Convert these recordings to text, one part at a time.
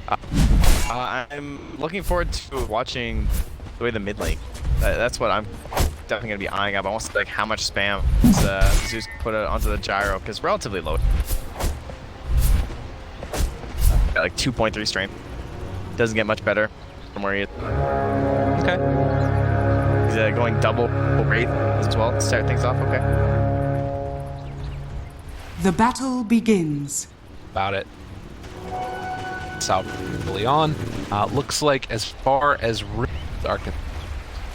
I'm looking forward to watching the way the mid lane. That's what I'm definitely going to be eyeing up. I want to see like how much spam Zeus put onto the gyro, because relatively low. Got like 2.3 strength. Doesn't get much better from where he is. Okay. He's going double Wraith as well to start things off. Okay. The battle begins. About it. South fully on. Looks like as far as are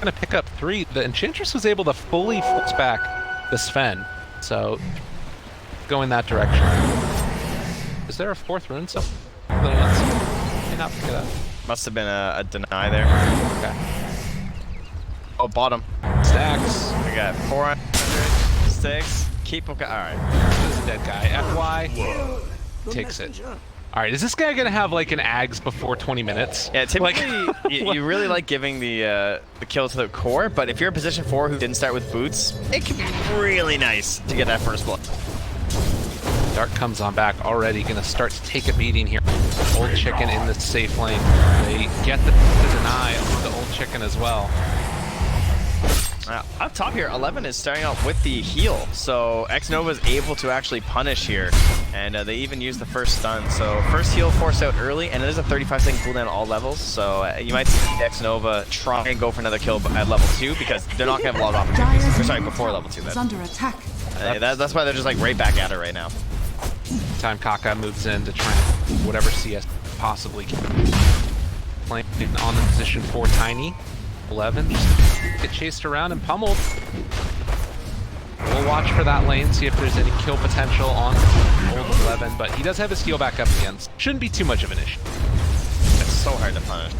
gonna pick up 3. The Enchantress was able to fully force back the Sven, so going that direction. Is there a 4th rune? So may not pick it up. Must have been a deny there. Okay. Oh, bottom. Stacks. We got 406. Keep okay. All right. This is a dead guy. FY takes it. All right, is this guy gonna have like an Ags before 20 minutes? Yeah, typically you really like giving the kill to the core, but if you're a position 4 who didn't start with boots, it can be really nice to get that first blood. Dark comes on back already, gonna start to take a beating here. Old Chicken in the safe lane. They get the deny on the Old Chicken as well. Up top here, 11 is starting out with the heal, so xNova is able to actually punish here, and they even use the first stun. So first heal forced out early, and it is a 35-second cooldown at all levels, so you might see xNova try and go for another kill at level 2, because they're not going to have a lot of opportunities. Or sorry, before level 2. Under attack. That's why they're just like right back at it right now. Time Kaka moves in to try and whatever CS possibly can. Playing on the position for Tiny. 11 just get chased around and pummeled. We'll watch for that lane, see if there's any kill potential on old 11, but he does have his heal back up again. Shouldn't be too much of an issue. It's so hard to punish.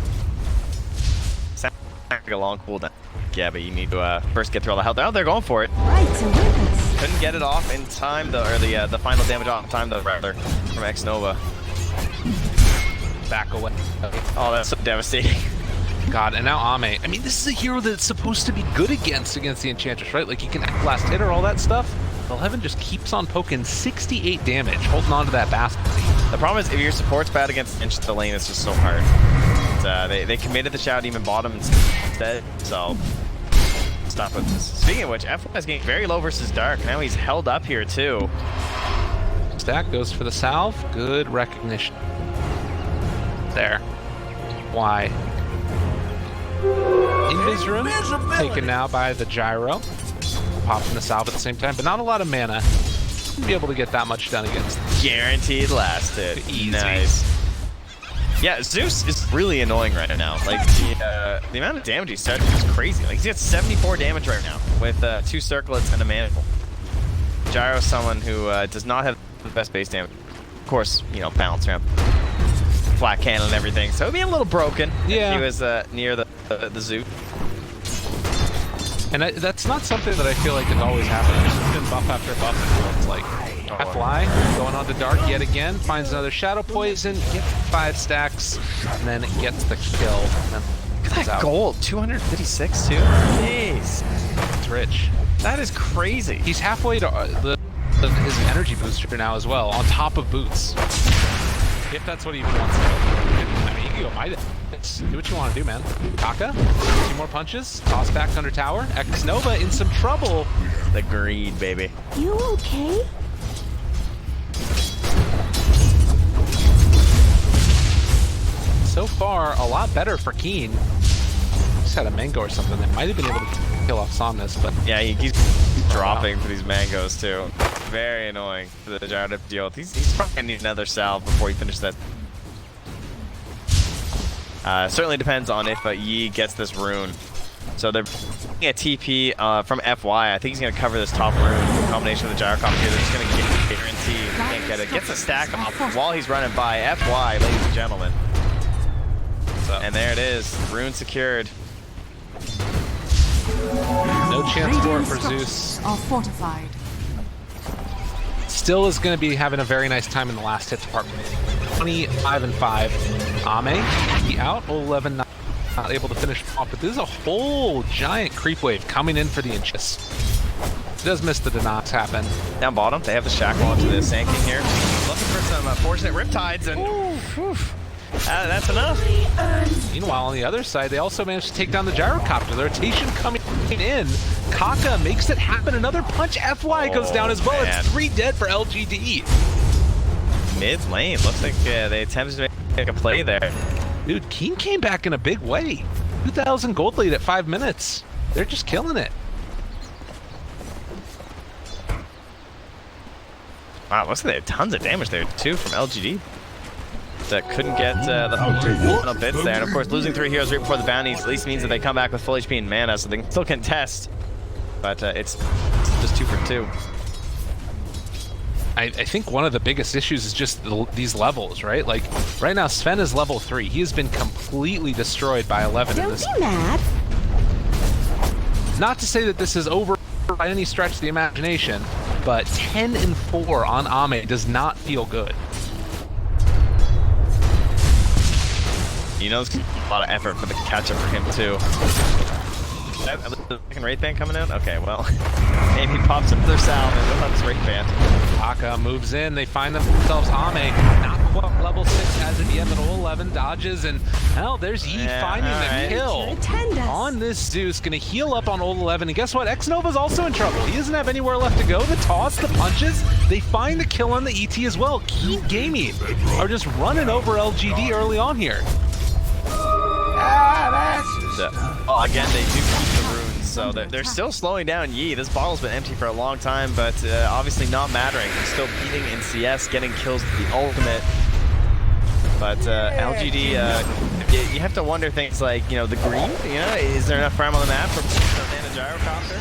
Sounds like a long cooldown. Yeah, but you need to first get through all the health. Oh, they're going for it. Couldn't get it off in time, though, or the final damage off in time, though, rather, from xNova. Back away. Oh, that's so devastating. God, and now Ame. I mean, this is a hero that's supposed to be good against the Enchantress, right? Like, he can act last hitter, all that stuff. 11 just keeps on poking 68 damage, holding on to that basket. The problem is, if your support's bad against the lane, it's just so hard. They committed the Shadow Demon bottom instead, so stop with this. Speaking of which, FY is getting very low versus Dark. Now he's held up here, too. Stack goes for the salve. Good recognition. There. Why? Invis room taken now by the gyro. Popping the salve at the same time, but not a lot of mana. Wouldn't be able to get that much done against them. Guaranteed last hit. Easy. Nice. Yeah, Zeus is really annoying right now. Like the amount of damage he's starting is crazy. Like he's got 74 damage right now with 2 circlets and a manifold. Gyro's someone who does not have the best base damage. Of course, you know, balance ramp, flat cannon and everything, so it'd be a little broken if he was near the zoo. And that's not something that I feel like is always happening. It's been buff after buff, and it's like FY going on to Dark yet again, finds another Shadow Poison, gets 5 stacks, and then it gets the kill. And then look at that gold, 256 too. Jeez, it's rich. That is crazy. He's halfway to his energy booster now as well, on top of boots. If that's what he wants to do. I mean, you can go might it. Do what you want to do, man. Kaka, 2 more punches, toss back under tower. xNova in some trouble. The greed, baby. You okay? So far, a lot better for Keen. Just had a mango or something that might have been able to kill off Somnus, but yeah, he's dropping for these mangoes too. Very annoying for the gyro to deal with. He's probably gonna need another salve before he finishes that. Certainly depends on if Yi gets this rune. So they're getting a TP from FY. I think he's going to cover this top rune in combination with the gyrocopter here. They're just going to guarantee he can't get it. Gets a stack off while he's running by FY, ladies and gentlemen. And there it is. Rune secured. No chance for Zeus. Are fortified. Still is going to be having a very nice time in the last hit department. 25 and 5. Ame, he out. 11 not able to finish off, but this is a whole giant creep wave coming in for the inches. He does miss the denots happen. Down bottom, they have the shackle onto the Sand King here. Looking for some fortunate riptides, and That's enough. Meanwhile, on the other side, they also managed to take down the gyrocopter. The rotation coming in. Kaka makes it happen. Another punch. FY goes down as well. Man. It's 3 dead for LGD. Mid lane. Looks like they attempted to make a play there. Dude, Keen came back in a big way. 2,000 gold lead at 5 minutes. They're just killing it. Wow, looks like they had tons of damage there too from LGD. That couldn't get the final bits there. And of course, losing 3 heroes right before the bounties at least means that they come back with full HP and mana, so they can still contest. But it's just 2 for 2. I think one of the biggest issues is just these levels, right? Like, right now, Sven is level 3. He has been completely destroyed by 11 in this. Don't be mad. Not to say that this is over by any stretch of the imagination, but 10 and 4 on Ame does not feel good. You know, it's a lot of effort for the catch-up for him too. The second raid band coming out? Okay, well, maybe he pops up their salve and they'll have his raid band. Kaka moves in, they find themselves Ame, not quite level 6 as of yet, but 11 dodges, and hell, there's Yi finding the kill on this Zeus, gonna heal up on old 11, and guess what? xNova's also in trouble. He doesn't have anywhere left to go. The toss, the punches, they find the kill on the ET as well. Keen Gaming are just running over LGD early on here. Again, they do keep the runes, so they're still slowing down Yi. This bottle's been empty for a long time, but obviously not mattering. They're still beating in CS, getting kills with the ultimate. But LGD, you have to wonder things like, you know, the green, you know, is there enough farm on the map for the gyrocopter?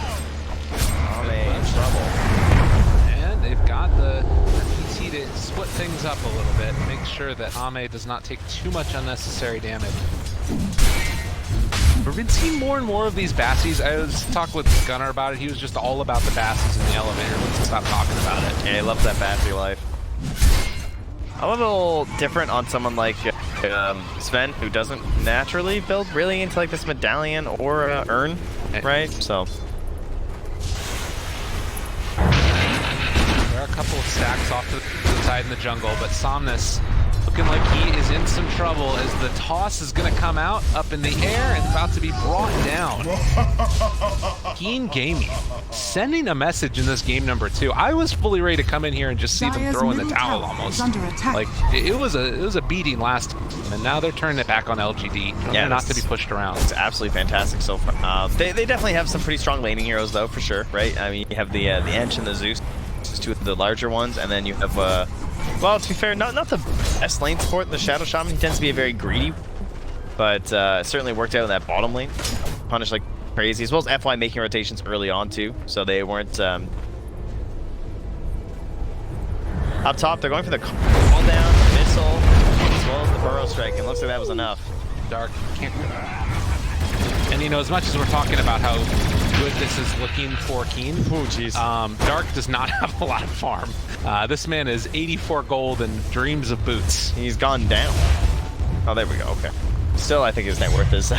Oh, they're in trouble. And they've got the ET to split things up a little bit, make sure that Ame does not take too much unnecessary damage. We've been seeing more and more of these Bassies. I was talking with Gunnar about it. He was just all about the Bassies in the elevator. Let's stop talking about it. Yeah, he loves that Bassie life. A little different on someone like Sven, who doesn't naturally build really into like this medallion or urn, right? So there are a couple of stacks off to the side in the jungle, but Somnus looking like he is in some trouble as the toss is going to come out up in the air and about to be brought down. Keen Gaming sending a message in this game number 2. I was fully ready to come in here and just see them throw in the towel almost. Like it was a beating last time, and now they're turning it back on LGD. Yeah, not to be pushed around. It's absolutely fantastic so far. They definitely have some pretty strong laning heroes though, for sure, right? I mean, you have the Ench and the Zeus, two of the larger ones, and then you have well, to be fair, not the best lane support. The Shadow Shaman, he tends to be a very greedy, but certainly worked out in that bottom lane. Punished like crazy, as well as FY making rotations early on too, so they weren't up top. They're going for the call down, the missile, as well as the burrow strike, and looks like that was enough. Dark can't. And you know, as much as we're talking about how good this is looking for Keen, oh jeez, Dark does not have a lot of farm. This man is 84 gold and dreams of boots. He's gone down. Oh, there we go. Okay. Still, I think his net worth is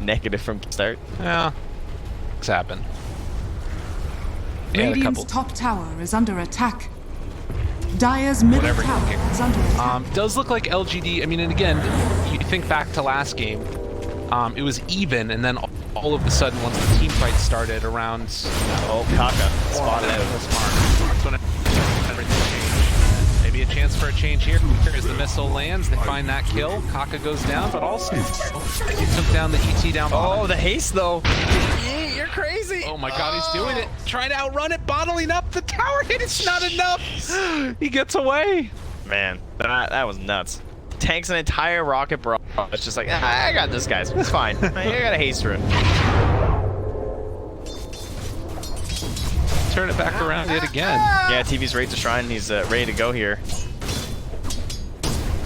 negative from start. Yeah, it's happened. Radiant's top tower is under attack. Dire's middle tower is under attack. Does look like LGD. I mean, and again, you think back to last game, it was even, and then all of a sudden, once the team fight started around, oh, Kaka spotted out. That's when everything changed. Maybe a chance for a change here. As the missile lands, they find that kill. Kaka goes down, but also he took down the ET down bottom. Oh, the haste though. You're crazy. Oh my god, he's doing it. Trying to outrun it, bottling up the tower hit. It's not enough. He gets away. Man, that was nuts. Tanks an entire rocket bro. It's just like, I got this, guys. It's fine. I got a haste rune. Turn it back around yet again. Yeah, TV's ready to shrine. He's ready to go here.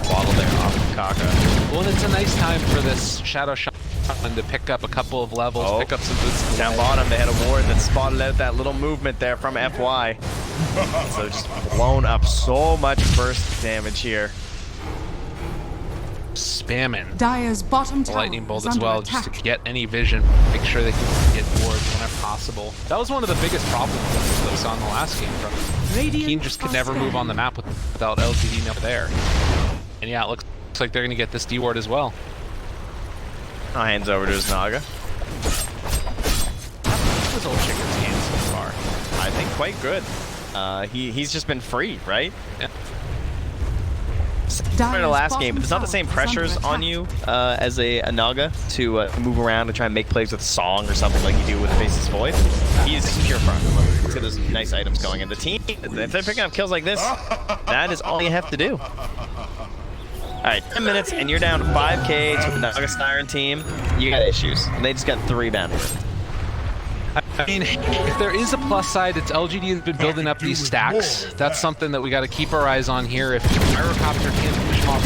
Bottle there off of Kaka. Well, it's a nice time for this Shadow Shaman to pick up a couple of levels, pick up some boots. Down bottom, they had a ward that spotted out that little movement there from FY. So just blown up so much burst damage here. Spamming Dire's bottom tower lightning bolt is as under well, attack. just to get any vision, make sure they can get wards whenever possible. That was one of the biggest problems that we saw in the last game. Keen just could never move on the map without LGD up there. And yeah, it looks looks like they're going to get this D ward as well. Oh, hands over to his Naga. This old chicken's game so far. I think quite good. He's just been free, right? Yeah. Similar to last game, but it's not the same pressures on you as a Naga to move around and try and make plays with Song or something like you do with Face's Void. He's pure front. He's got those nice items going. And the team, if they're picking up kills like this, that is all you have to do. Alright, 10 minutes and you're down 5k to the Naga Siren team. You got issues. And they just got 3 bandwidth. I mean, if there is a plus side, it's LGD has been building up these stacks. That's something that we got to keep our eyes on here. If Gyrocopter can't push him off,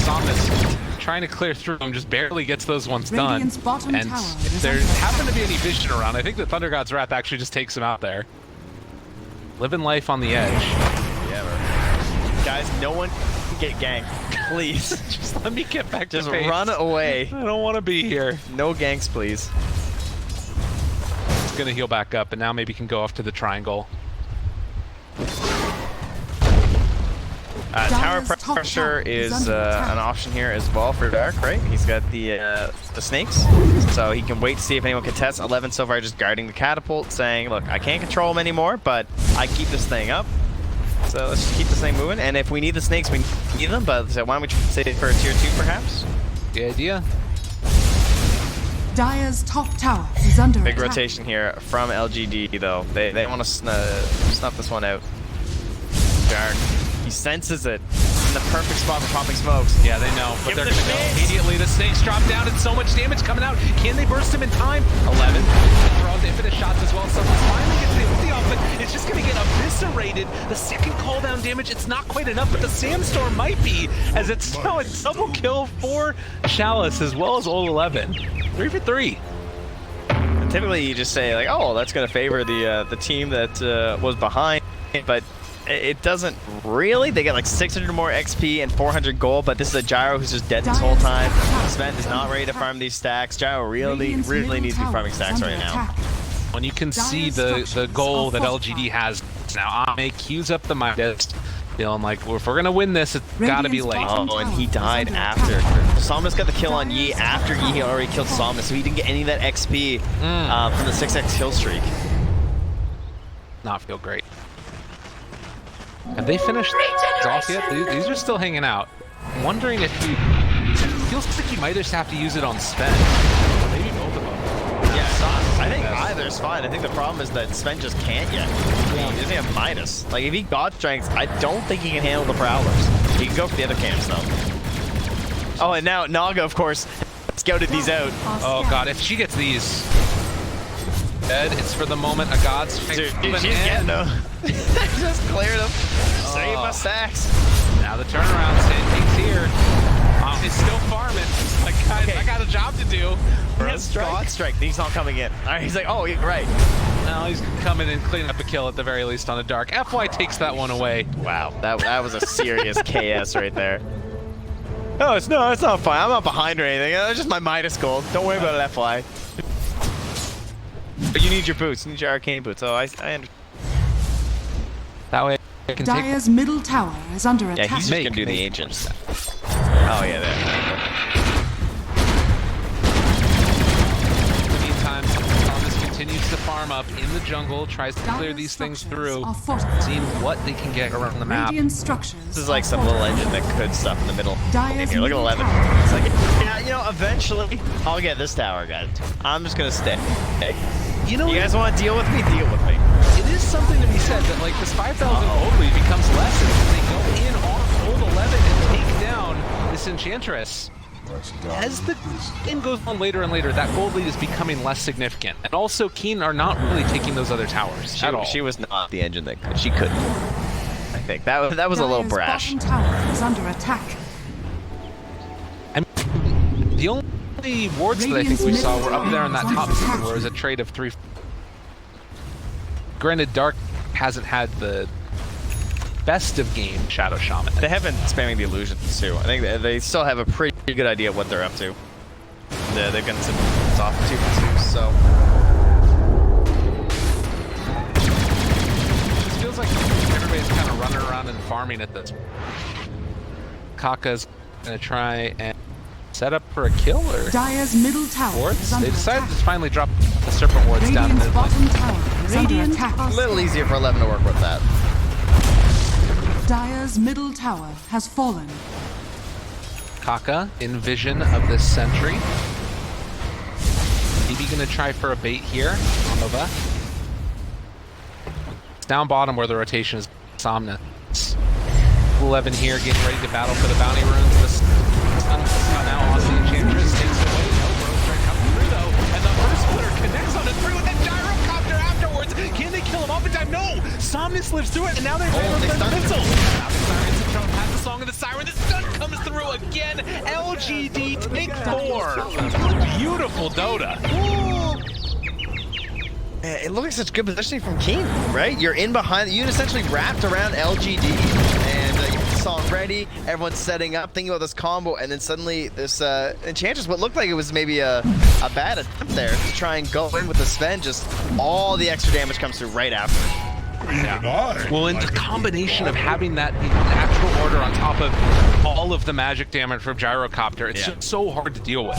Somnus trying to clear through him, just barely gets those ones done. And if there happen to be any vision around, I think that Thunder God's Wrath actually just takes him out there. Living life on the edge. Yeah, bro. Guys, no one can get ganked. Please. Just let me get back to Just base. run away. I don't want to be here. No ganks, please. Gonna heal back up, and now maybe can go off to the triangle. Tower pressure is an option here as well for Dark, right? He's got the snakes, so he can wait to see if anyone can test. 11 so far just guarding the catapult, saying, look, I can't control him anymore, but I keep this thing up. So let's just keep this thing moving, and if we need the snakes, we need them, but so why don't we save it for a tier 2 perhaps? The idea. Dire's top tower is under Big attack. rotation here from LGD though. They want to snuff this one out. Dark. He senses it. In the perfect spot for popping smokes. Yeah, they know, but they're going to go immediately. The snakes drop down and so much damage coming out. Can they burst him in time? 11. Draws infinite shots as well. Someone's finally gets the ulti off, but it's just going to get eviscerated. The second call down damage, it's not quite enough, but the Sandstorm might be, as it's now a double kill for Chalice as well as Old 11. 3 for 3. And typically you just say like, oh, that's going to favor the team that was behind, but it doesn't really. They get like 600 more XP and 400 gold, but this is a Gyro who's just dead this whole time. Sven is not ready to farm these stacks. Gyro really needs to be farming stacks right now. When you can see the goal that LGD has now, Ame queues up the Midas, feeling like, well, if we're gonna win this, it's gotta be late. Oh, and he died after. Somnus got the kill on Yi after Yi had already killed Somnus, so he didn't get any of that XP from the 6x kill streak. Not feel great. Have they finished off yet? These are still hanging out. I'm wondering if he feels like he might just have to use it on Sven. Maybe both of them. Yeah, I think either's fine. I think the problem is that Sven just can't yet. He doesn't have Midas. Like, if he got strength, I don't think he can handle the Prowlers. He can go for the other camps, though. Oh, and now Naga, of course, scouted these out. Oh, God, if she gets these... Dead, it's for the moment a god's Dude, she's getting them. Just cleared them. Save my stacks. Now the turnaround, Sandking's here. He's still farming. Like, guys, I got a job to do. God strike. He's not coming in. All right, he's like, oh, you're right. Now he's coming and cleaning up a kill at the very least on the Dark. FY takes that one away. Wow, that was a serious KS right there. Oh, it's not fine. I'm not behind or anything. It's just my Midas gold. Don't worry about it, FY. But you need your boots. You need your arcane boots. Oh, I understand. That way I can take... Dire's middle tower is under attack. Yeah, he's just gonna do the ancients. Oh yeah, there. In the meantime, Thomas continues to farm up in the jungle, tries to clear these things through, seeing what they can get around the map. This is like some little engine that could stuff in the middle. In here, look at 11. It's like, yeah, you know, eventually I'll get this tower, guys. I'm just gonna stay. Okay. You guys want to deal with me? Deal with me. It is something to be said that like this 5,000 gold lead becomes less as they go in off Old 11 and take down this Enchantress. As the game goes on later and later, that gold lead is becoming less significant. And also, Keen are not really taking those other towers at all. She was not the engine that could. She couldn't. I think that was a little brash. Tower is under attack. The only wards that I think we saw were up there on that top side, where it was a trade of 3. Granted, Dark hasn't had the best of game Shadow Shaman. They have been spamming the illusions too. I think they still have a pretty good idea of what they're up to. They've got some soft 2-2, so. It just feels like everybody's kind of running around and farming at this. Kaka's Gonna try and set up for a kill or Dire's middle tower wards? is under They decided attack. to finally drop the serpent wards down Radiant's mid. bottom tower is under attack. A little easier for 11 to work with that. Dire's middle tower has fallen. Kaka in vision of this sentry. Maybe gonna try for a bait here. Nova. It's down bottom where the rotation is Somnus. 11 here getting ready to battle for the bounty runes. The stun now on the Enchantress takes it away. No bro strike coming through though. And the first splitter connects on it through and then gyrocopter afterwards. Can they kill him off in time? No! Somnus lives through it and now they're able to the missile. Now the Siren's in trouble, has the song of the Siren. The stun comes through again. LGD take 4. Beautiful Dota. It looks like such good positioning from Keen, right? You're in behind, you essentially wrapped around LGD, and you have the song ready, everyone's setting up, thinking about this combo, and then suddenly this Enchantress, what looked like it was maybe a bad attempt there to try and go in with the Sven, just all the extra damage comes through right after. Yeah. Well, in the combination of having that natural order on top of all of the magic damage from Gyrocopter, it's just so hard to deal with.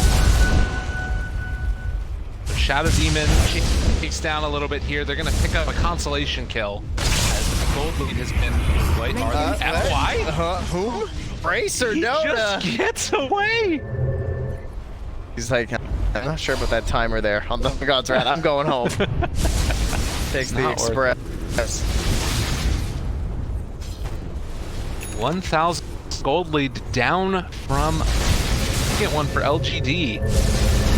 Shadow Demon takes down a little bit here. They're going to pick up a consolation kill as the gold lead has been quite hard. FY? Who? Brace or Dota? He just gets away. He's like, I'm not sure about that timer there. On the God's Wrath, I'm going home. Takes the express. 1,000 gold lead down from get one for LGD.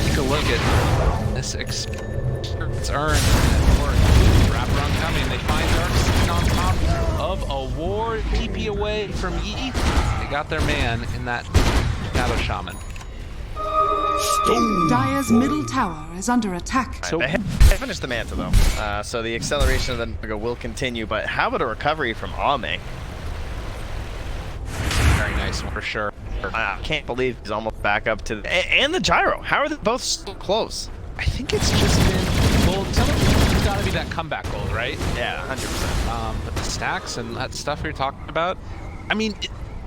Take a look at this experience earned. Wraparound coming. They find Darkseid on top of a ward. TP away from Yi. They got their man in that Shadow Shaman. Dire's middle tower is under attack. So they finished the Manta though, so the acceleration of the Naga will continue. But how about a recovery from Ame? Very nice one for sure. I can't believe he's almost back up to and the gyro. How are they both so close? I think it's just been, well, some of it's got to be that comeback goal, right? Yeah, 100%. But the stacks and that stuff you're talking about, I mean,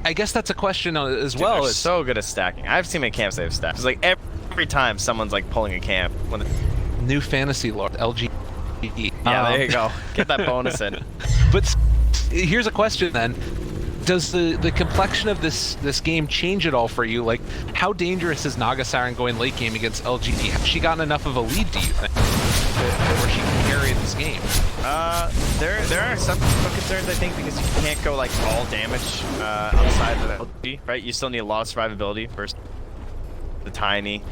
I guess that's a question as Dude, well. They're so good at stacking. I've seen my camps save stacks. It's like every time someone's like pulling a camp. When New fantasy lord, LGD. Yeah, there you go. Get that bonus in. But here's a question then. Does the complexion of this game change at all for you? Like, how dangerous is Naga Siren going late game against LGD? Has she gotten enough of a lead, do you think, where she can carry this game? There are some concerns, I think, because you can't go like all damage outside of the LGD, right? You still need a lot of survivability versus the tiny.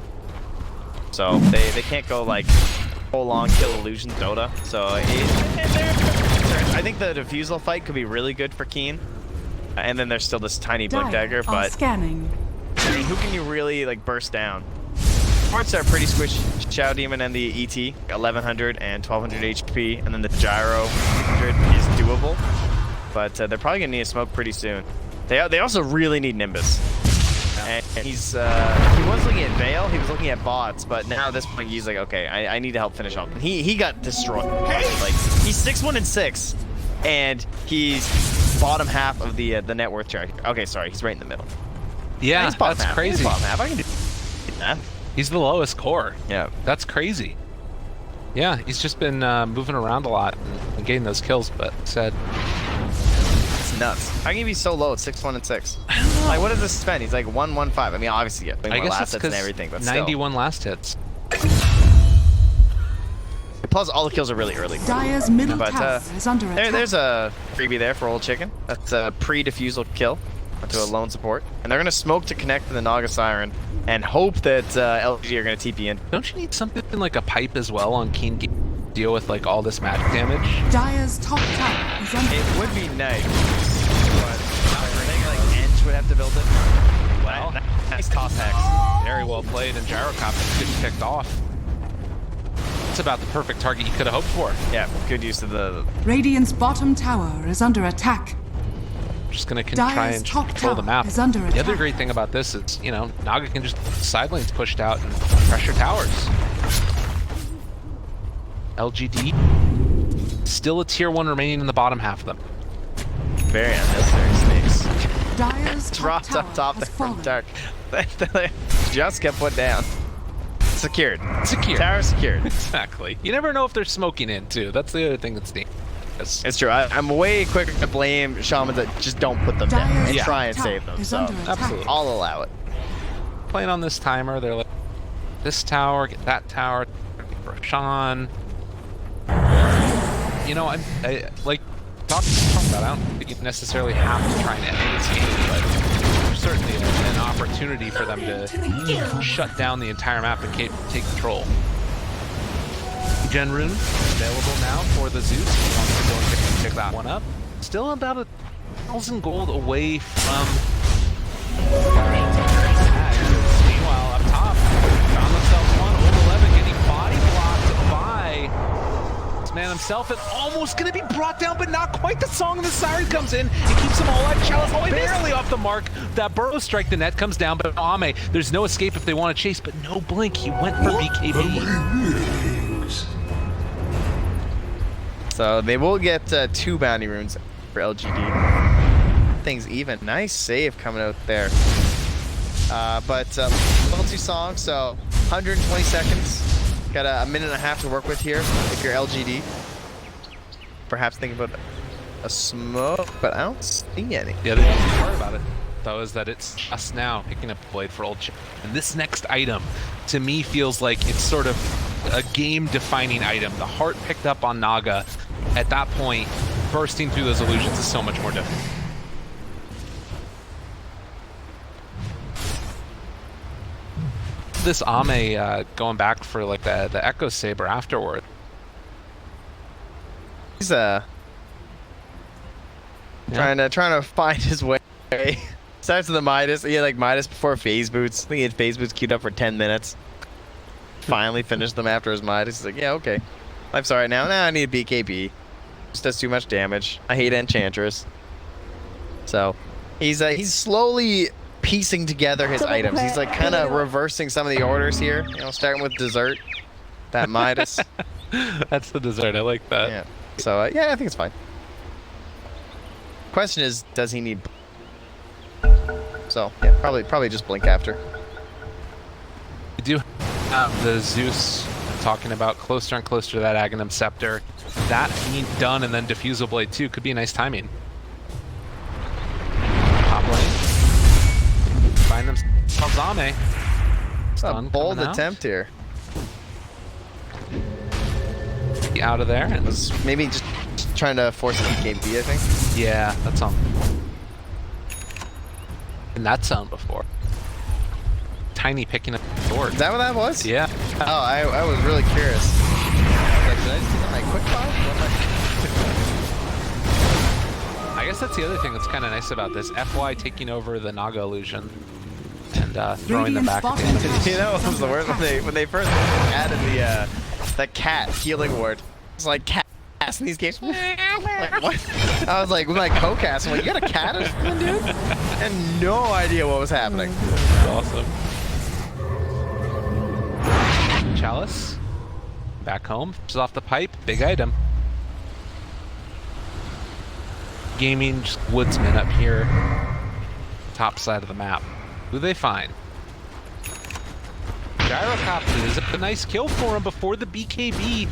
So they can't go like full on kill illusion Dota. So I think the defusal fight could be really good for Keen. And then there's still this tiny blink dagger, but scanning. I mean, who can you really like burst down? Parts are pretty squishy. Shadow Demon and the ET, 1100 and 1200 HP, and then the Gyro 100 is doable. But they're probably gonna need a smoke pretty soon. They also really need Nimbus. And he's he was looking at Veil, he was looking at bots, but now at this point he's like, okay, I need to help finish off. And he got destroyed. Like he's 6-1 and 6, and he's bottom half of the net worth chart. Okay, sorry, he's right in the middle. Yeah, he's that's half. crazy. He's bottom half. I can do that. He's the lowest core. Yeah, that's crazy. Yeah, he's just been moving around a lot and getting those kills, but said it's nuts. How can you be so low at 6-1 and 6? I don't know. Like, what does this spend? He's like 1-1-5. I mean, obviously, yeah, I guess last it's hits and everything, but 91 last hits. Plus, all the kills are really early. Dire's middle tower is under attack. There's a freebie there for Old Chicken. That's a pre-defusal kill to a lone support. And they're going to smoke to connect to the Naga Siren and hope that LGD are going to TP in. Don't you need something like a pipe as well on Keen Gaming to deal with like all this magic damage? Dire's top tower is under attack. It would be nice, but I think like Ench would have to build it. Well, nice top hex. Very well played, and Gyrocopter getting picked off. That's about the perfect target you could have hoped for. Yeah, good use of the... Radiant's bottom tower is under attack. Just gonna try and control the map. The other great thing about this is, you know, Naga can just side lanes pushed out and pressure towers. LGD, still a tier 1 remaining in the bottom half of them. Very unnecessary snakes. Dyer's top dropped tower up top has there from fallen. Dark. Just get put down. Secured. Secure. Tower secured. Exactly. You never know if they're smoking in too. That's the other thing that's neat. It's true. I'm way quicker to blame shamans that just don't put them down and Dyer's try and top save them. is So under attack. absolutely. I'll allow it. Playing on this timer, they're like, this tower, get that tower, for Sean. You know, I like talking about. I don't think you necessarily have to try and end this game, but there's certainly an opportunity for them to shut down the entire map and take control. Gen Rune available now for the Zeus. He wants to go and pick that one up. Still about 1,000 gold away from. Meanwhile, up top, found themselves one. Old 11 getting body blocked by this man himself, and almost going to be brought down, but not quite. The Song of the Siren comes in and keeps them all alive. Chalice only barely off the mark. That burrow strike, the net comes down, but Ame, there's no escape if they want to chase, but no blink. He went for BKB. So they will get 2 bounty runes for LGD. Things even. Nice save coming out there. But level 2 song, so 120 seconds. Got a minute and a half to work with here if you're LGD. Perhaps think about a smoke, but I don't see any. Yeah, the best part about it, though, is that it's just now picking up the blade for Old Chip. And this next item, to me, feels like it's sort of a game-defining item. The heart picked up on Naga. At that point, bursting through those illusions is so much more difficult. This Ame going back for like the Echo Saber afterward. He's trying to find his way. Starts with the Midas. He had like Midas before phase boots. I think he had phase boots queued up for 10 minutes. Finally finished them after his Midas. He's like, yeah, okay. I'm sorry now. Now I need a BKB. Just does too much damage. I hate Enchantress. So he's slowly piecing together his items. He's like kind of reversing some of the orders here. You know, starting with dessert. That Midas. That's the dessert. I like that. Yeah. So yeah, I think it's fine. Question is, does he need? So yeah, probably just blink after. We do have the Zeus talking about closer and closer to that Aghanim Scepter. That being done and then Diffusal Blade 2 could be nice timing. Top lane. Find themselves Ame. It's a bold coming out. attempt here. Out of there. It was maybe just trying to force a BKB, I think. Yeah, that's on. And that sound before. Tiny picking up the sword. Is that what that was? Yeah. Oh, I was really curious. I was like, did I just get my quick file? I guess that's the other thing that's kind of nice about this. FY taking over the Naga illusion and throwing them back Radiant's again. bottom You know what was the worst when they first added the cat healing ward. It's like cat in these games. Like, what? I was like with my co-cast, I'm like, you got a cat or something, dude? And no idea what was happening. Awesome. Chalice back home, just off the pipe, big item. Gaming, just woodsman up here, top side of the map. Who they find? Gyrocopter is a nice kill for him before the BKB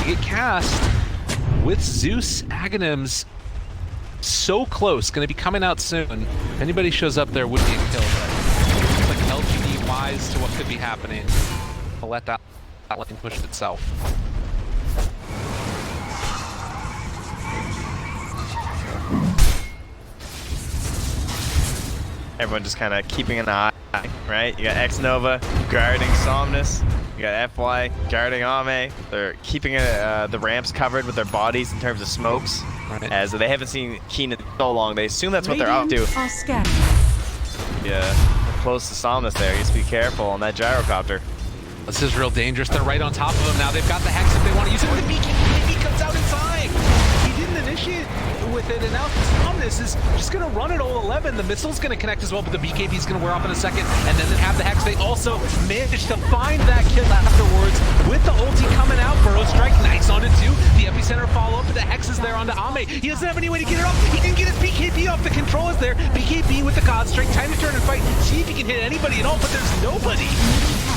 get cast with Zeus Aghanims so close, going to be coming out soon. If anybody shows up there, would be a kill, but it's like LGD wise to what could be happening. To let that lane push itself. Everyone just kind of keeping an eye, right? You got xNova guarding Somnus. You got FY guarding Ame. They're keeping the ramps covered with their bodies in terms of smokes. Right. As they haven't seen Keen in so long. They assume that's what they're up to. Radiant are scanning. Yeah, close to Somnus there. You just be careful on that gyrocopter. This is real dangerous. They're right on top of him now. They've got the Hex if they want to use it. But the BKB comes out inside. He didn't initiate with it, and now Somnus is just going to run it all 11. The missile's going to connect as well, but the BKB is going to wear off in a second, and then have the Hex They also managed to find that kill afterwards with the ulti coming out. Burrow strike, nice onto 2. The epicenter follow up, but the Hex is there onto Ame. He doesn't have any way to get it off. He can get his BKB off. The control is there. BKB with the God strike. Time to turn and fight. See if he can hit anybody at all, but there's nobody.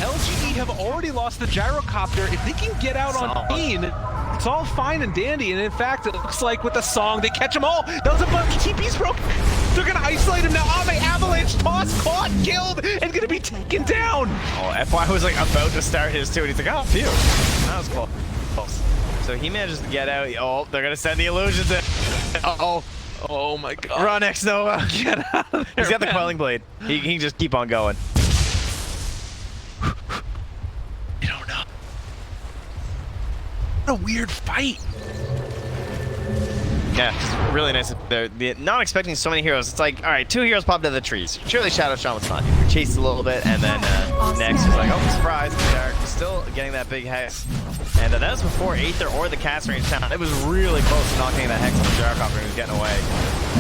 LGD have already lost the gyrocopter. If they can get out on Keen, it's all fine and dandy. And in fact, it looks like with the song, they catch them all. That was a bunch of TPs broke. They're gonna isolate him now. Ame avalanche toss, caught, killed, and gonna be taken down. Oh, FY was like about to start his too, and he's like, oh, phew. That was close. So he manages to get out. Oh, they're gonna send the illusions in. Uh-oh. Oh my god. Run, xNova. Get out of there, he's got the quelling blade. He can just keep on going. I don't know. What a weird fight. Yeah, it's really nice. They're not expecting so many heroes. It's like, all right, 2 heroes popped out of the trees. Surely Shadow Shaman was fun. We chased a little bit, and then next is like, oh, surprise. Derek is still getting that big hex. And that was before Aether or the cast range down. It was really close to not getting that hex on the gyrocopter, and he was getting away.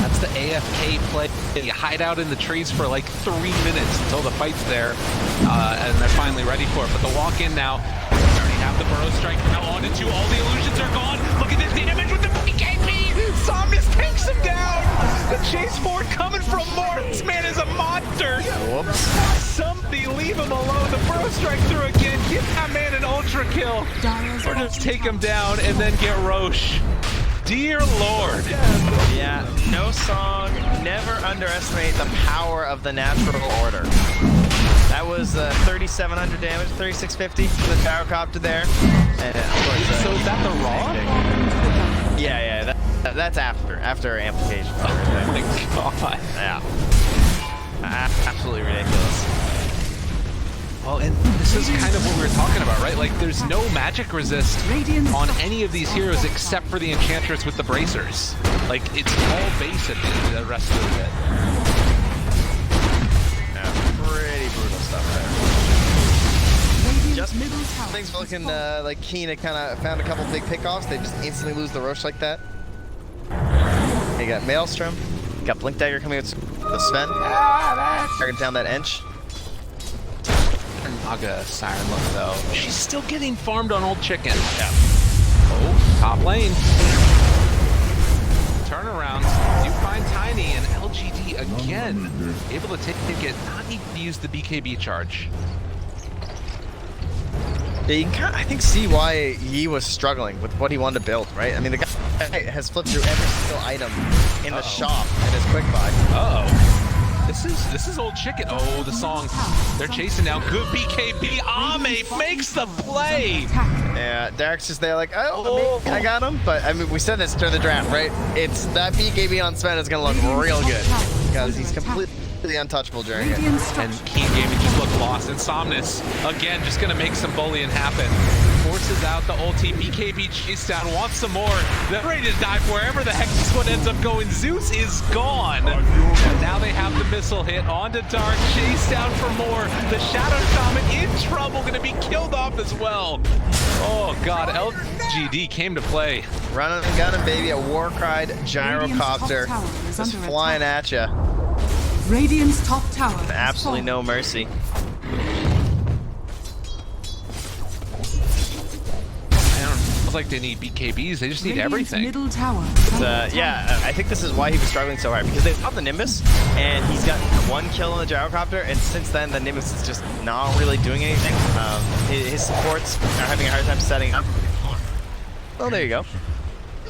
That's the AFK play. You hide out in the trees for like 3 minutes until the fight's there, and they're finally ready for it. But the walk in now, they already have the Burrow strike. Now on to 2. All the illusions are gone. Look at this damage with the BKB. Somnus takes him down. The chase forward coming from more. This man is a monster. Whoops. Somebody leave him alone. The Burrow strike through again. Give that man an ultra kill. Or just take him down and then get Roche. Dear Lord. Yeah, no song. Never underestimate the power of the natural order. That was 3,700 damage, 3,650 for the gyrocopter there. And of course, So is that the raw? Yeah, that's after amplification. Oh my god. Yeah. Absolutely ridiculous. Well, and this is kind of what we were talking about, right? Like, there's no magic resist on any of these heroes except for the Enchantress with the bracers. Like, it's all base at the rest of it. Yeah, pretty brutal stuff there. Just things looking like Keen had kind of found a couple big pickoffs. They just instantly lose the Roche like that. You got Maelstrom, you got Blink Dagger coming with the Sven. Target down that Ench. Naga Siren look though. She's still getting farmed on old chicken. Yeah. Oh, top lane. Turnarounds. You find Tiny and LGD again. Able to take it, not need to use the BKB charge. Yeah, you can kind of, I think, see why he was struggling with what he wanted to build, right? I mean, the guy has flipped through every single item in the shop in his quick buy. Uh-oh. This is old chicken. Oh, the song. They're chasing now. Good BKB. Ame makes the play. Yeah, Derek's just there like, oh, I got him. But I mean, we said this during the draft, right? It's that BKB on Sven is gonna look real good because he's completely untouchable during it. And Keen Gaming just looked lost. And Somnus again just gonna make some bullying happen. Forces out the ulti. BKB chase down. Wants some more. They're ready to dive wherever the heck this one ends up going. Zeus is gone. And now they have the missile hit onto Dark. Chase down for more. The Shadow Shaman in trouble. Gonna be killed off as well. Oh god, LGD came to play. Running and gunning, baby. A war-cried gyrocopter just flying at you. Radiant's top tower. Absolutely no mercy. Feels like they need BKBs. They just need everything. Middle tower. Yeah, I think this is why he was struggling so hard, because they popped the Nimbus, and he's got 1 kill on the gyrocopter, and since then the Nimbus is just not really doing anything. His supports are having a hard time setting up. Well, there you go.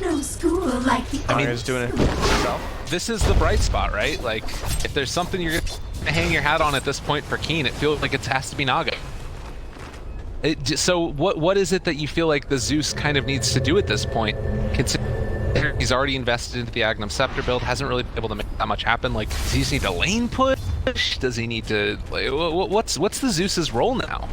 No school like the He's doing it himself. This is the bright spot, right? Like, if there's something you're gonna hang your hat on at this point for Keen, it feels like it has to be Naga. So what is it that you feel like the Zeus kind of needs to do at this point? Considering he's already invested into the Agnum Scepter build, hasn't really been able to make that much happen. Like, does he just need to lane push? Does he need to, like, what's the Zeus's role now?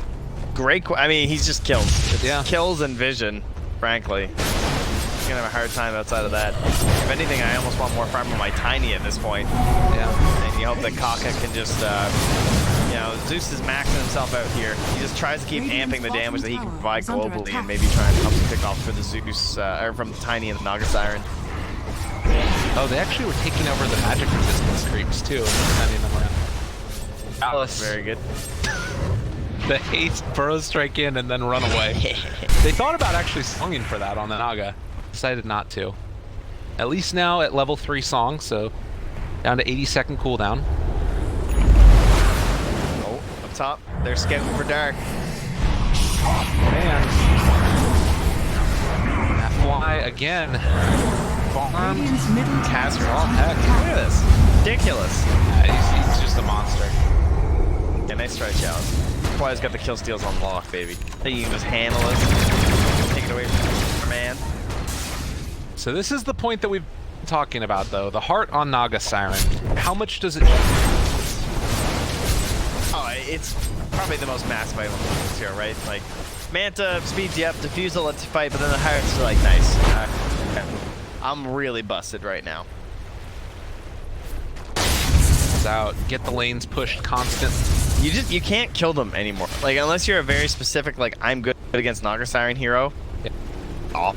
Great. I mean, he's just kills. It's kills and vision, frankly. He's gonna have a hard time outside of that. If anything, I almost want more farm on my Tiny at this point. Yeah. And you hope that Kaka can just, you know, Zeus is maxing himself out here. He just tries to keep amping the damage that he can provide globally and maybe try and help some pick off for the Zeus, or from Tiny and the Naga Siren. Oh, they actually were taking over the magic resistance creeps too and sending them around. Chalice. Very good. the haste burrow strike in and then run away. They thought about actually songing for that on the Naga. Decided not to. At least now at level 3 song, so down to 80-second cooldown. Oh, up top. They're scouting for dark. Man. That fly again. Farmed. Radiant's middle Cast tower all is heck. under Look at attack. this. Ridiculous. He's just a monster. Yeah, nice try, Chalice. Fly's got the kill steals on lock, baby. I think you can just handle it. Take it away from your man. So this is the point that we've been talking about, though. The heart on Naga Siren. How much does it... Oh, it's probably the most massive item here, right? Like, Manta speeds you up, Diffusal lets you fight, but then the heart's like, nice. I'm really busted right now. Out, get the lanes pushed constant. You can't kill them anymore. Like, unless you're a very specific, like, I'm good against Naga Siren hero. Yeah. Oh,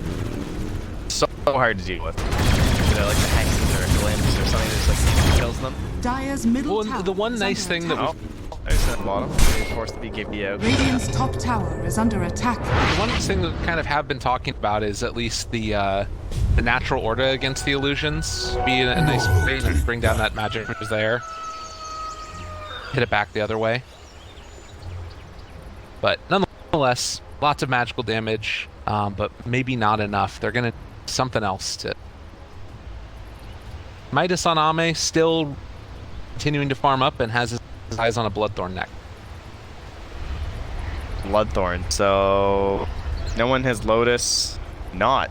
so hard to deal with. You know, like the hexes or glimpse or something that just like kills them. Dire's middle tower Well, the one is nice under thing that attack. Oh, there's the bottom. They forced the BKB out. Radiant's top tower is under attack. the one thing that we kind of have been talking about is at least the natural order against the illusions. Be a nice way to bring down that magic which is there. Hit it back the other way. But nonetheless, lots of magical damage, but maybe not enough. They're gonna something else to. Midas on Ame still continuing to farm up and has his eyes on a Bloodthorn neck. Bloodthorn. So no one has Lotus. Not.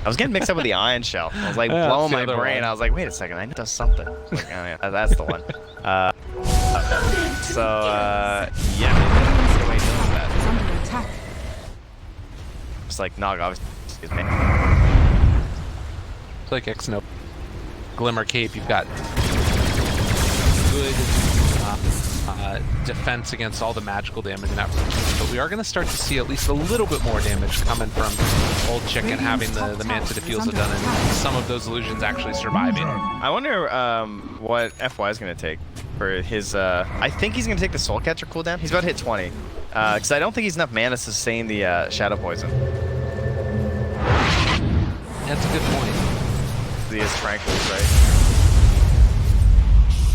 I was getting mixed up with the Iron Shell. I was like Yeah, blowing that's the my other brain. one. I was like, wait a second, I know it does something. Like, oh, yeah, that's the one. Yeah. What's the way doing Is that? under attack. Just like Nog, obviously. Excuse me. It's like xNova. Glimmer Cape, you've got good defense against all the magical damage in that region, but we are going to start to see at least a little bit more damage coming from Old Chicken having the Manta Diffusal done and some of those illusions actually surviving. I wonder what FY is going to take for his... I think he's going to take the Soul Catcher cooldown. He's about to hit 20. Because I don't think he's enough mana to sustain the Shadow Poison. That's a good point. He is Franklin, right?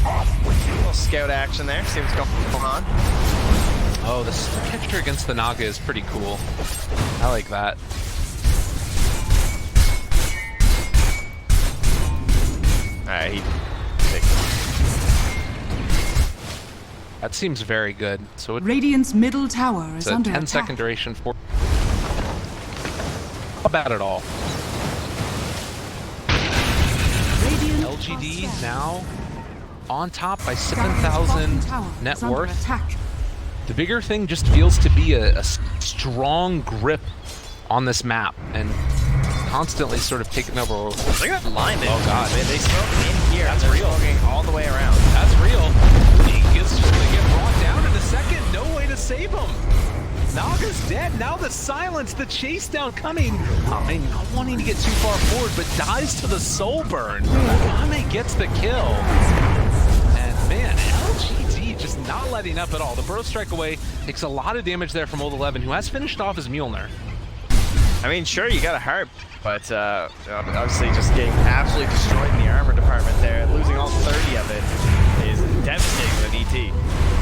A little scout action there. See what's going on. Oh, the Soul Catcher against the Naga is pretty cool. I like that. Alright, he takes it. That seems very good. So Radiant's middle tower is it's a under 10-second attack. duration for... Not bad at all. Radiant LGD are now on top by Dire's 7,000 bottom tower net is under worth. attack. The bigger thing just feels to be a strong grip on this map and constantly sort of taking over. Look at that line. Oh, God. They smoke in here. That's They're real. smoking all the way around. That's real. He is just going to get brought down in a second. No way to save him. Naga's dead. Now the silence, the chase down coming. Ame not wanting to get too far forward, but dies to the soul burn. Ame gets the kill. And man, LGD just not letting up at all. The Burrow Strike away takes a lot of damage there from Old 11, who has finished off his Mjolnir. I mean, sure, you got a harp, but obviously just getting absolutely destroyed in the armor department there. Losing all 30 of it is devastating with an ET.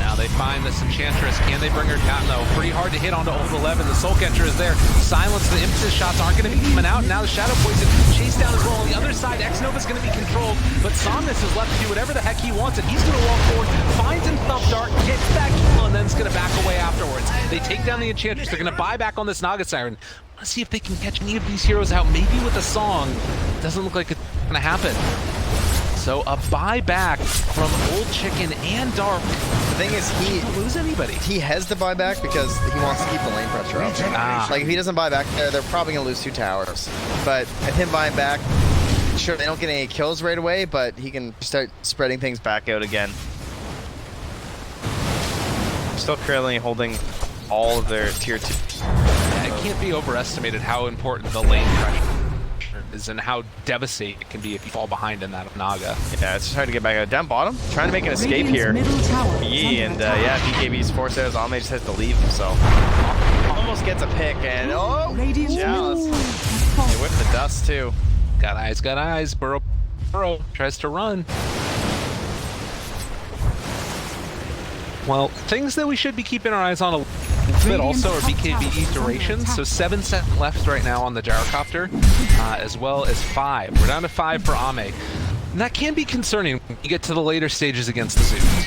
Now they find this Enchantress. Can they bring her down? No. Pretty hard to hit onto Old 11. The Soul Catcher is there. Silence. The impetus shots aren't going to be coming out. Now the Shadow Poison chased down as well. On the other side, xNova is going to be controlled, but Somnus is left to do whatever the heck he wants, and he's going to walk forward, finds himself dark, gets that kill, and then is going to back away afterwards. They take down the Enchantress. They're going to buy back on this Naga Siren. Let's see if they can catch any of these heroes out. Maybe with a song. Doesn't look like it's going to happen. So a buyback from Old Chicken and Dark. The thing is, He doesn't lose anybody. he has to buy back because he wants to keep the lane pressure up. Ah. Like, if he doesn't buy back, they're probably going to lose 2 towers. But if him buying back, sure, they don't get any kills right away, but he can start spreading things back out again. Still currently holding all of their tier 2. Yeah, it can't be overestimated how important the lane pressure is and how devastating it can be if you fall behind in that Naga. Yeah, it's just hard to get back out. Down bottom, trying to make an escape Radiant's here. middle tower is Yeah, under and attack. BKB's forced out. Ame just has to leave himself. Almost gets a pick, and oh, Radiant's Chalice. middle has They fallen. whip the dust too. Got eyes, Burrow tries to run. Well, things that we should be keeping our eyes on a little bit also are BKB durations. So 7 seconds left right now on the gyrocopter, as well as 5. We're down to 5 for Ame. And that can be concerning when you get to the later stages against the Zeus.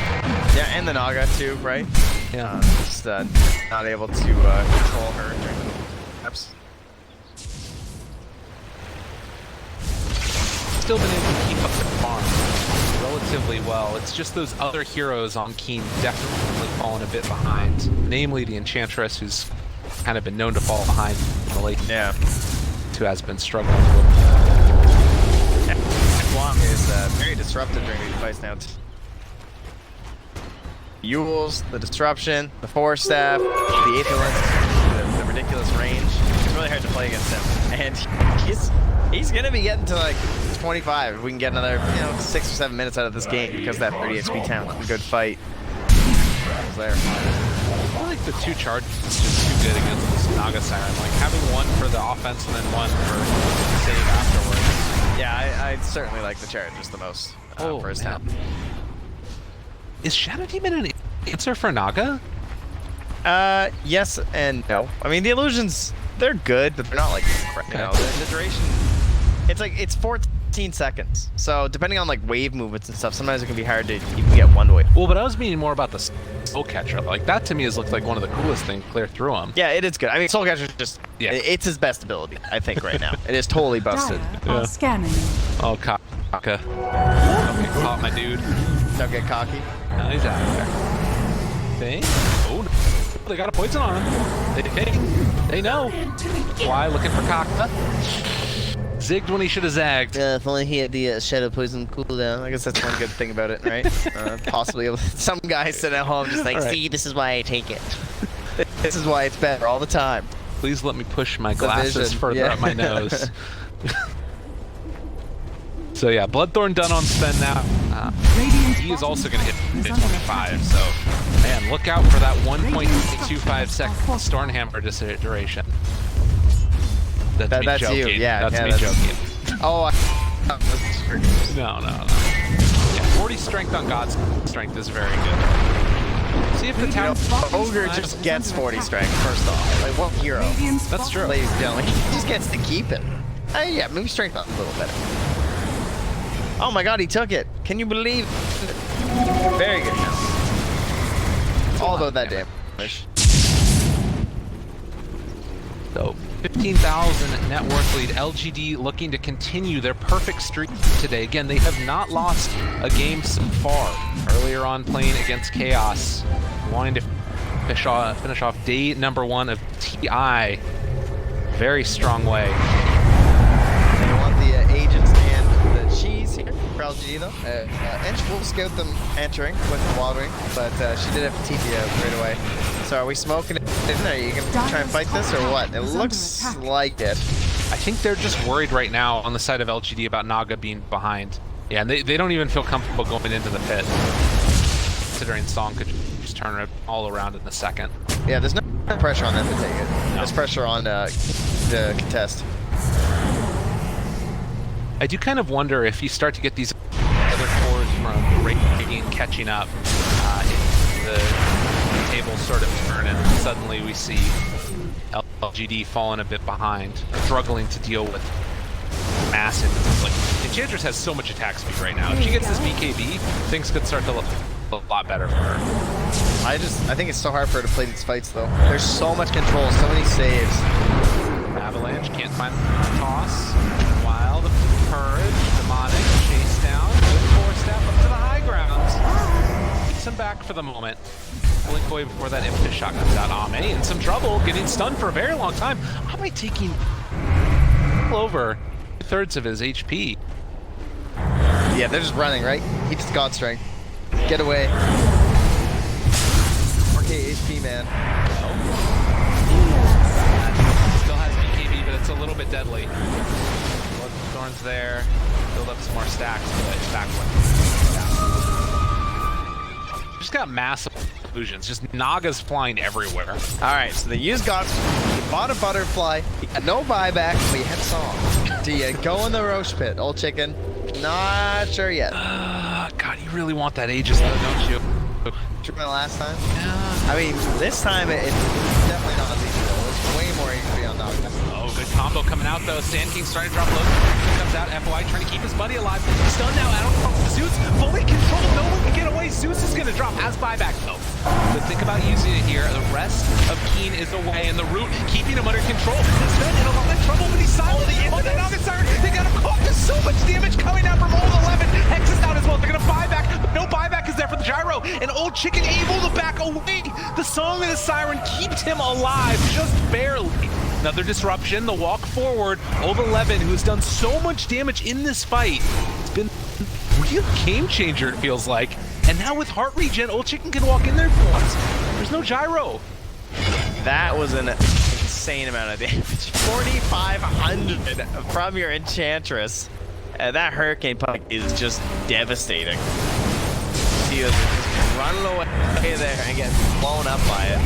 Yeah, and the Naga too, right? Yeah. Just not able to control her during the steps. Still been able to keep up the farm relatively well. It's just those other heroes on Keen definitely fallen a bit behind. Namely the Enchantress, who's kind of been known to fall behind in the late, Yeah. who has been struggling a little. Guam is very disruptive during these fights now. Yules, the disruption, the force staff, the Aetherlens, the ridiculous range. It's really hard to play against him. And he's gonna be getting to like 25 if we can get another 6 or 7 minutes out of this game because that 30 HP town. A good fight. Was there. I feel like the 2 charges is just too good against this Naga Siren. Like having one for the offense and then one for save afterwards. Yeah, I certainly like the charges the most first half. Is Shadow Demon an answer for Naga? Yes and no. I mean, the illusions, they're good, but they're not like, the duration, it's 14 seconds. So depending on like wave movements and stuff, sometimes it can be hard to even get one wave. Well, but I was meaning more about the Soul Catcher. Like that to me has looked like one of the coolest things clear through him. Yeah, it is good. I mean, Soul Catcher is just, it's his best ability, I think, right now. It is totally busted. Dire are scanning. Oh, Kaka. Don't get caught, my dude. Don't get cocky. No, he's out of there. Thing? Oh, no. They got a poison on him. They know. Why? Looking for Kaka. Zigged when he should have zagged. Yeah, if only he had the Shadow Poison cooldown. I guess that's one good thing about it, right? Possibly some guy sitting at home just like, see, this is why I take it. This is why it's better all the time. Please let me push my glasses further up my nose. So yeah, Bloodthorn done on Sven now. He is also going to hit 25, so man, look out for that 1.25 second Stormhammer duration. That's me joking. You, yeah. That's me joking. Oh, No. Yeah, 40 strength on God's strength is very good. See if the town Ogre just gets 40 strength, first off. Like, what hero? That's true. Ladies and gentlemen, he just gets to keep it. Yeah, maybe strength up a little better. Oh my god, he took it. Can you believe it? Very good count. All about that damage. So 15,000 net worth lead. LGD looking to continue their perfect streak today. Again, they have not lost a game so far. Earlier on playing against Chaos, wanting to finish off day number 1 of TI. Very strong way. They want the agents and the cheese here for LGD though. Ench will scout them entering with the watering, but she did have to TP out right away. So are we smoking it in there? Are you going to try and fight this or what? It looks like it. I think they're just worried right now on the side of LGD about Naga being behind. Yeah, and they don't even feel comfortable going into the pit, considering Song could just turn it all around in a second. Yeah, there's no pressure on them to take it. No. There's pressure on the contest. I do kind of wonder if you start to get these other cores from Radiant catching up, if the tables sort of turn and suddenly we see LGD falling a bit behind, struggling to deal with massive. Like, Enchantress has so much attack speed right now. If she gets this BKB, things could start to look a lot better for her. I think it's so hard for her to play these fights though. There's so much control, so many saves. Avalanche can't find the toss. Wild, Purge, Demonic, chase down, good force step up to the high ground. Keeps him back for the moment. Blink away before that impetus shot comes out. Ame in some trouble, getting stunned for a very long time. Ame taking over 2/3 of his HP. Yeah, they're just running, right? He just got strength. Get away. 4K HP, man. Still has BKB, but it's a little bit deadly. there, build up some more stacks, but back one. Just got massive illusions, just Naga's flying everywhere. Alright, so they used Gods. You bought a butterfly, you had no buyback, but you had song. Do you go in the roast pit, old chicken? Not sure yet. God, you really want that Aegis though, don't you? Took my last time? Yeah. I mean, this time it's definitely not as easy though. It's way more easy on Naga. Oh, good combo coming out though. Sand King starting to drop low. Comes out, FY trying to keep his buddy alive. Stunned now, I don't know. Zeus fully controlled. No one can get away. Zeus is going to drop as buyback though. But think about using it here. The rest of Keen is away, and the root keeping him under control. Sven in a lot of trouble, but he's silent. Oh, the Naga Siren. They got him caught. There's so much damage coming out from Old 11. Hex is out as well. They're going to buy back, but no buyback is there for the Gyro. And Old Chicken able to back away. The Song of the Siren keeps him alive, just barely. Another disruption, the walk forward. Old 11, who has done so much damage in this fight, it's been a real game changer, it feels like. And now with heart regen, Old Chicken can walk in there for once. There's no Gyro. That was an insane amount of damage. 4,500 from your Enchantress. That Hurricane Puck is just devastating. He was just running away there and getting blown up by it.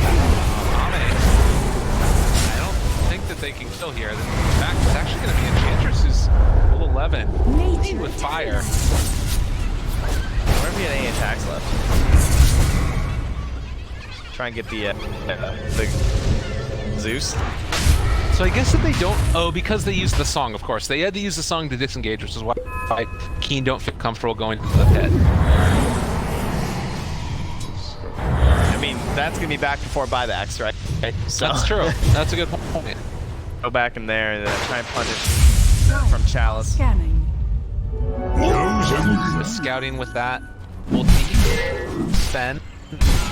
I don't think that they can kill here. In fact, it's actually going to be Enchantress who's Old 11 leading with fire. Where have you had any attacks left? Try and get the Zeus. So I guess that they don't. Oh, because they used the song, of course. They had to use the song to disengage, which is why Keen don't feel comfortable going to the pit. I mean, that's gonna be back before buybacks, right? So, That's true. That's a good point. Go back in there and try and punish from Chalice. Scanning. The scouting with that. Ulti. Sven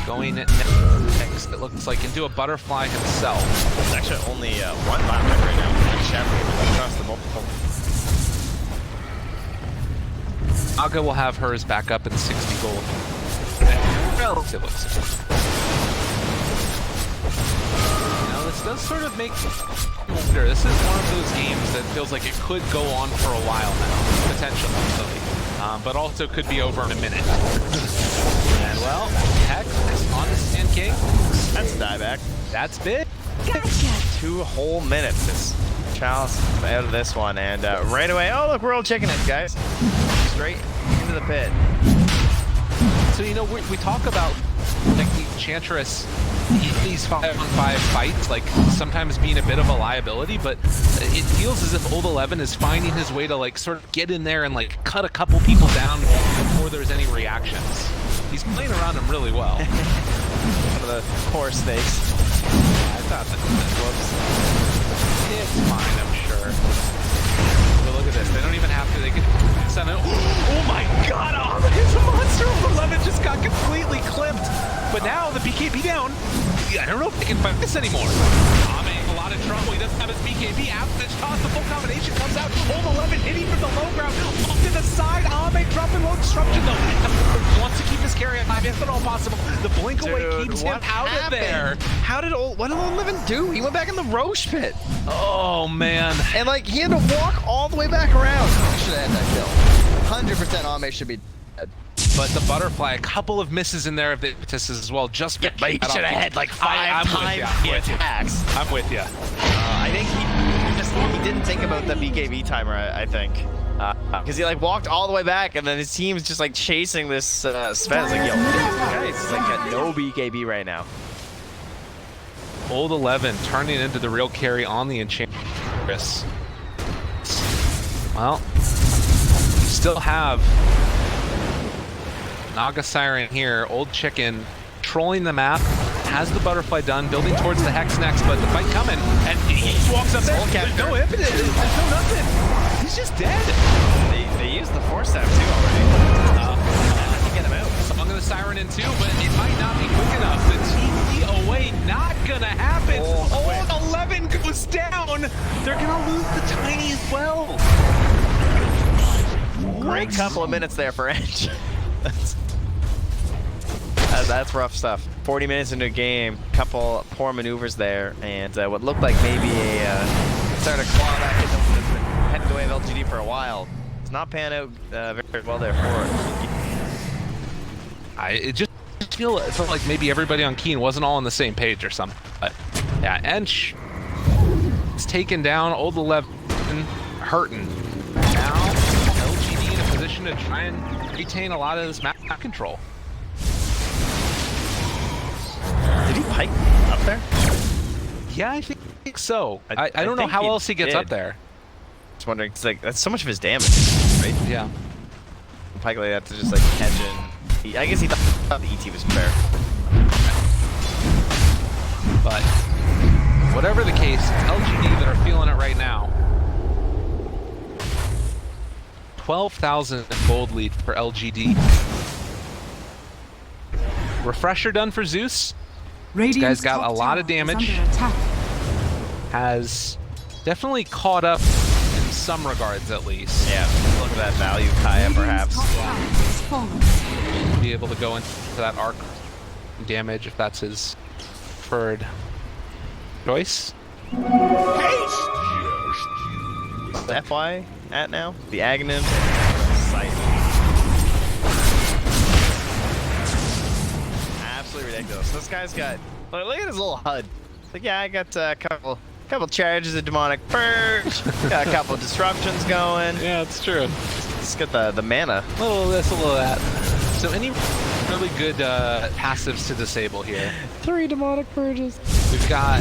going next, it looks like, into a butterfly himself. There's actually only one buyback right now. Across the multiple. Aga will have hers back up in 60 gold. Relatively. This does sort of make me wonder. This is one of those games that feels like it could go on for a while now, potentially, but also could be over in a minute. And well, Hex on the Sand King. That's a dieback. That's big. Gotcha. 2 whole minutes. This Chalice out of this one, and right away. Oh look, we're all checking it, guys. Straight into the pit. So you know, we talk about like the Enchantress in these 5-on-5 fights, like sometimes being a bit of a liability, but it feels as if Old 11 is finding his way to like sort of get in there and like cut a couple people down before there's any reactions. He's playing around him really well. One of the core snakes. I thought that. Whoops. It's fine, I'm sure. But look at this. They don't even have to. They can send it. Oh my God! Oh, it's a monster. Old 11 just got completely clipped. But now the BKB down. I don't know if they can fight this anymore. Ame in a lot of trouble. He doesn't have his BKB. Avalanche toss, the full combination comes out. Old 11 hitting from the low ground. Off to the side. Ame dropping low disruption though. Wants to keep his carry alive if at all possible. The blink away keeps him out of there. What did Old 11 do? He went back in the roast pit. Oh man. And like he had to walk all the way back around. He should have had that kill. 100% Ame should be dead. But the butterfly, a couple of misses in there of the impetuses as well. Just Yeah, but he should have had like 5 times the attacks. I'm with you. I think he didn't think about the BKB timer. I think because he like walked all the way back, and then his team's just like chasing this Sven. It's like, yo, guys, it's like got no BKB right now. Old 11 turning into the real carry on the Enchantress. Well, we still have Naga Siren here. Old Chicken trolling the map, has the butterfly done, building towards the Hex next, but the fight coming, and he just walks up there. There's no impetus, there's no nothing. He's just dead. They used the force staff too already. To get him out. Song of the Siren in too, but it might not be quick enough. The TP away, not gonna happen. Old 11 goes down. They're gonna lose the Tiny as well. Great couple of minutes there for Edge. That's rough stuff. 40 minutes into a game, couple poor maneuvers there, and what looked like maybe a started to claw back into way of LGD for a while. It's not pan out very well there for it. It just felt like maybe everybody on Keen wasn't all on the same page or something. But yeah, Ench is taken down. Old 11 hurting. Now LGD in a position to try and retain a lot of this map control. Did he pike up there? Yeah, I think so. I don't know think how else he gets up there. Just wondering, it's like that's so much of his damage, right? Yeah. Pike like that to just like catch in. I guess he thought the ET was fair. But whatever the case, it's LGD that are feeling it right now. 12,000 gold lead for LGD. Refresher done for Zeus. This guy's got a lot of damage. Has definitely caught up in some regards, at least. Yeah, look at that value, Kaya, perhaps. Be able to go into that arc damage if that's his preferred choice. FY at now? The Aghanim site. Absolutely ridiculous. This guy's got, look at his little HUD. Like, yeah, I got a couple charges of Demonic Purge, got a couple disruptions going. Yeah, it's true. Let's get the mana. A little this, a little that. So any really good passives to disable here? 3 Demonic Purges. We've got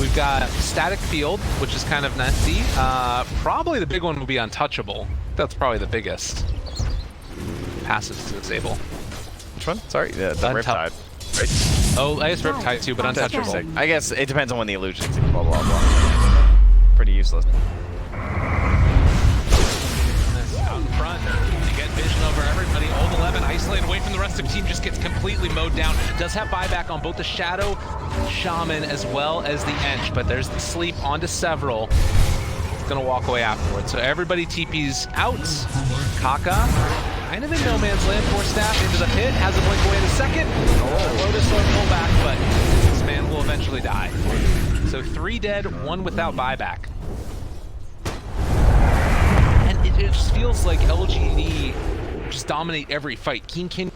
we've got Static Field, which is kind of nifty. Probably the big one would be Untouchable. That's probably the biggest passives to disable. Which one? Sorry, the Riptide. Right? Oh, I guess Riptide too, but Untouchable. I guess it depends on when the illusions. Blah blah blah. Pretty useless. Out in front, you get vision over everybody. Old 11 isolated away from the rest of the team, just gets completely mowed down. Does have buyback on both the Shadow Shaman as well as the Ench, but there's the sleep onto several. It's gonna walk away afterwards. So everybody TP's out. Kaka, kind of in no man's land, force staff into the pit, has a blink away in a second. Lotus will pull back, but this man will eventually die. So 3 dead, 1 without buyback. It just feels like LGD just dominate every fight. Keen can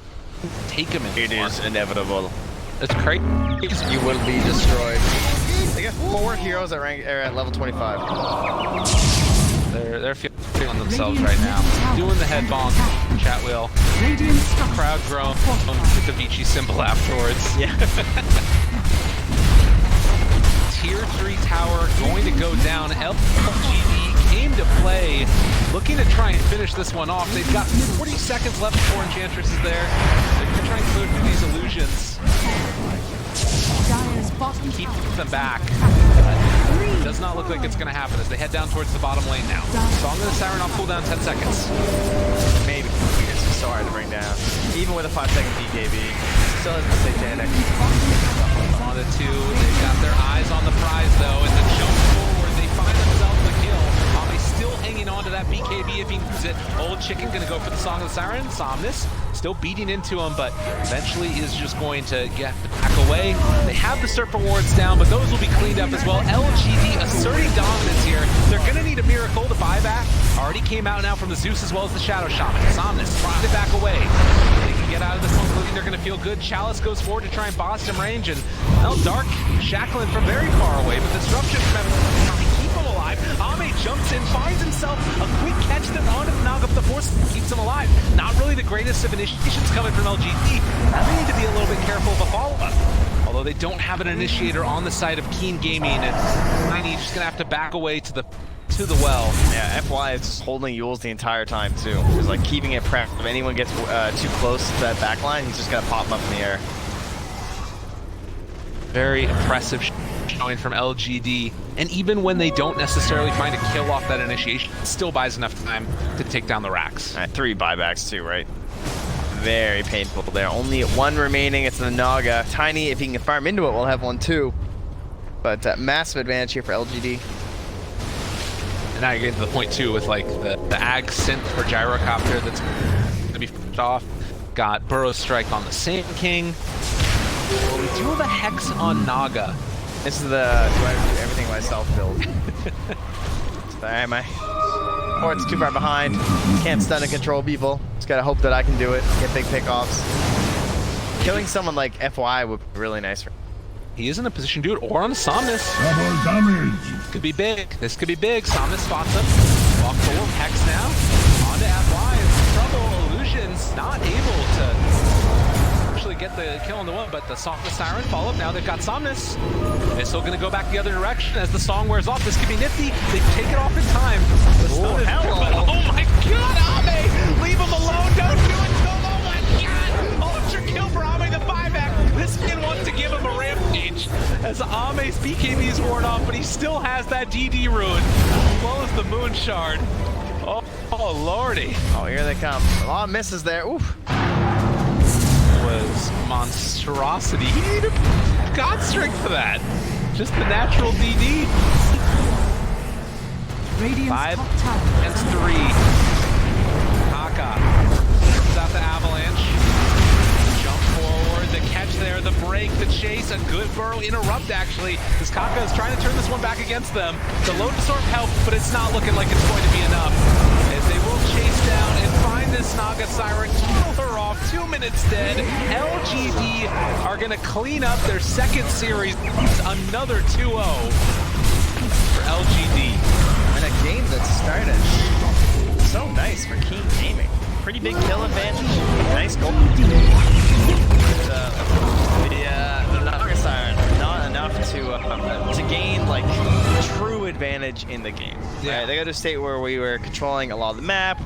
take him in. It is inevitable. It's crazy. You will be destroyed. They got 4 heroes are at level 25. They're feeling themselves right now. Doing the head bonk, chat wheel. Crowd groan with the Vici symbol afterwards. Yeah. Tier 3 tower going to go down. LGD came to play, looking to try and finish this one off. They've got 40 seconds left before Enchantress is there. They're going to try and clear through these illusions. Keep them back. It does not look like it's going to happen as they head down towards the bottom lane now. Song of the Siren on cooldown 10 seconds. Maybe. It's just so hard to bring down. Even with a 5-second BKB, still has the satanic. On the 2, they've got their eyes on the prize though, and then jump forward, they find themselves the kill. He's still hanging on to that BKB if he needs it. Old Chicken gonna go for the Song of the Siren. Somnus still beating into him, but eventually is just going to get back away. They have the Surf rewards down, but those will be cleaned up as well. LGD asserting dominance here. They're gonna need a miracle to buy back. Already came out now from the Zeus as well as the Shadow Shaman. Somnus trying to back away. They can get out of this one quickly. They're gonna feel good. Chalice goes forward to try and boss him range, and well, Dark shackling from very far away, but disruption from him. Ame jumps in, finds himself a quick catch that on to knock up the force, keeps him alive. Not really the greatest of initiations coming from LGD. They need to be a little bit careful of a follow-up. Although they don't have an initiator on the side of Keen Gaming, and Tiny just gonna have to back away to the well. Yeah, FY is just holding Yules the entire time too. He's like keeping it prepped. If anyone gets too close to that back line, he's just gonna pop them up in the air. Very impressive showing from LGD, and even when they don't necessarily find a kill off that initiation, it still buys enough time to take down the racks. 3 buybacks too, right? Very painful there. Only 1 remaining. It's the Naga. Tiny, if he can farm into it, will have 1 too. But massive advantage here for LGD. And now you're getting to the point too with like the Ag synth for Gyrocopter that's gonna be f***ed off. Got Burrow Strike on the Sand King. Well, we do have a Hex on Naga. This is the do I do everything myself build. Sorry, my port's too far behind. Can't stun and control people. Just gotta hope that I can do it. Get big pickoffs. Killing someone like FY would be really nice for me. He is in a position to do it, or on a Somnus. Double damage. Could be big. This could be big. Somnus spots him. Walk forward. Hex now. On to FY. It's trouble. Illusions not able to actually get the kill on the one, but the song, the siren follow up. Now they've got Somnus. They're still going to go back the other direction as the song wears off. This could be nifty. They take it off in time. The stun is hello. but oh my god, Ame! Leave him alone. Don't do it. Oh my god! Ultra kill for Ame the buyback. This kid wants to give him a rampage as Ame's BKB is worn off, but he still has that DD rune as well as the moon shard. Oh lordy. Oh, here they come. A lot of misses there. Oof. Was monstrosity. He needed god strength for that. Just the natural DD. Radiant's 5 top tower. against 3. Kaka comes out the avalanche. Jump forward, the catch there, the break, the chase, a good burrow interrupt actually. As Kaka is trying to turn this one back against them. The load absorb helped, but it's not looking like it's going to be enough. As they will chase down and find this Naga Siren, kill her off, 2 minutes dead. LGD are gonna clean up their second series. Another 2-0 for LGD. And a game that started so nice for Keen Gaming. Pretty big kill advantage. Nice goal. The Naga Siren, not enough to gain like true advantage in the game. Yeah. Right? They got to a state where we were controlling a lot of the map.